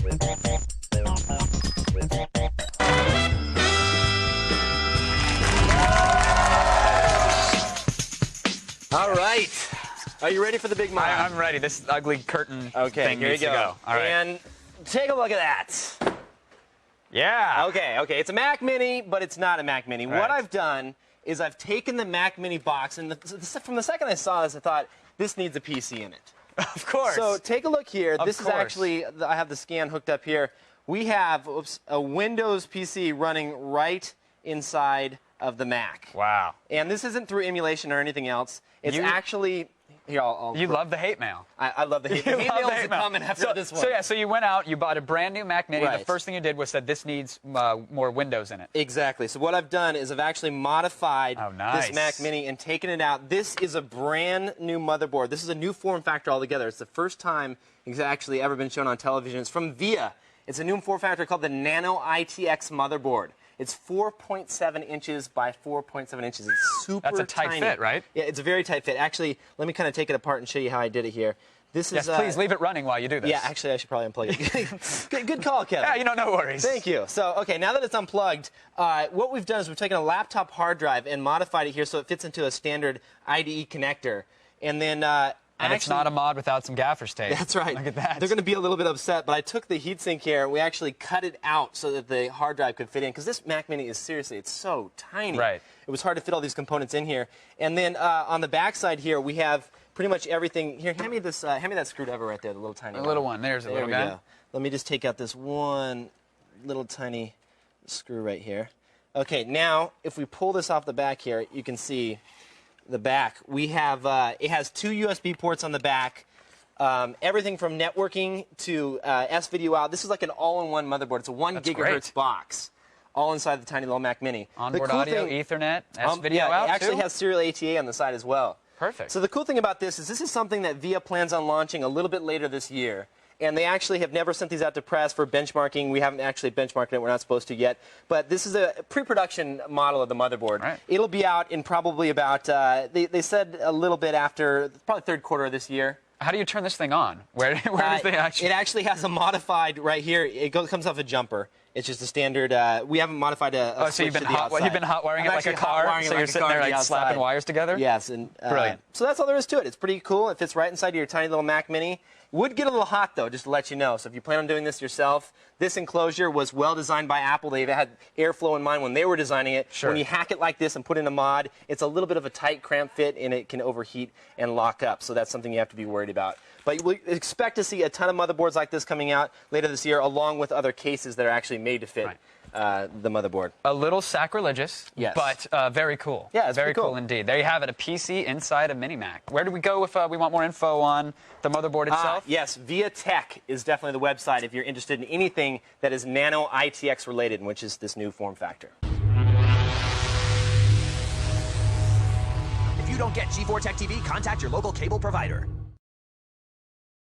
All right. Are you ready for the big mod? I'm ready. This ugly curtain thing here needs you to go. All right. And take a look at that. Yeah. Okay. It's a Mac Mini, but it's not a Mac Mini. Right. What I've done is I've taken the Mac Mini box, and from the second I saw this, I thought, this needs a PC in it. Of course. So take a look here. This is course. actually, I have the scan hooked up here. We have a Windows PC running right inside of the Mac. Wow. And this isn't through emulation or anything else. It's actually... Here, You love the hate mail. I love the hate mail. You Hate love mail the is hate mail. coming after this one. So you went out, you bought a brand new Mac Mini. Right. The first thing you did was said this needs more Windows in it. Exactly. So what I've done is I've actually modified this Mac Mini and taken it out. This is a brand new motherboard. This is a new form factor altogether. It's the first time it's actually ever been shown on television. It's from VIA. It's a new form factor called the Nano ITX motherboard. It's 4.7 inches by 4.7 inches. It's super tiny. That's a tight fit, right? Yeah, it's a very tight fit. Actually, let me kind of take it apart and show you how I did it here. This is, yes, please leave it running while you do this. Yeah, actually, I should probably unplug it. good call, Kevin. Yeah, no worries. Thank you. So, okay, now that it's unplugged, what we've done is we've taken a laptop hard drive and modified it here so it fits into a standard IDE connector. And then... And it's not a mod without some gaffer's tape. That's right. Look at that. They're going to be a little bit upset, but I took the heatsink here. We actually cut it out so that the hard drive could fit in, because this Mac Mini is seriously, it's so tiny. Right. It was hard to fit all these components in here. And then on the back side here, we have pretty much everything. Here, hand me that screwdriver right there, the little tiny one. The little one. There's a little guy. Go. Let me just take out this one little tiny screw right here. Okay, now if we pull this off the back here, you can see the back. We have it has two USB ports on the back. Everything from networking to S-video out. This is like an all-in-one motherboard. It's a 1 gigahertz great. box, all inside the tiny little Mac Mini. Onboard audio, Ethernet, S-video out, it actually too? has serial ATA on the side as well. Perfect. So the cool thing about this is something that VIA plans on launching a little bit later this year. And they actually have never sent these out to press for benchmarking. We haven't actually benchmarked it. We're not supposed to yet. But this is a pre-production model of the motherboard. Right. It'll be out in probably about, they said a little bit after, probably third quarter of this year. How do you turn this thing on? Where does the actual... It actually has a modified right here. It comes off a jumper. It's just a standard. We haven't modified a so you've been hot wiring it like a car? So you're sitting there like slapping wires together? Yes. And, brilliant. So that's all there is to it. It's pretty cool. It fits right inside your tiny little Mac Mini. Would get a little hot, though, just to let you know. So if you plan on doing this yourself, this enclosure was well designed by Apple. They had airflow in mind when they were designing it. Sure. When you hack it like this and put in a mod, it's a little bit of a tight, cramped fit, and it can overheat and lock up. So that's something you have to be worried about. But we expect to see a ton of motherboards like this coming out later this year, along with other cases that are actually made to fit the motherboard. A little sacrilegious, yes, but very cool. Yeah, it's very cool. Cool indeed. There you have it, a PC inside a mini Mac. Where do we go if we want more info on the motherboard itself? Yes, VIA Tech is definitely the website if you're interested in anything that is Nano ITX related, which is this new form factor. If you don't get G4 Tech TV, contact your local cable provider.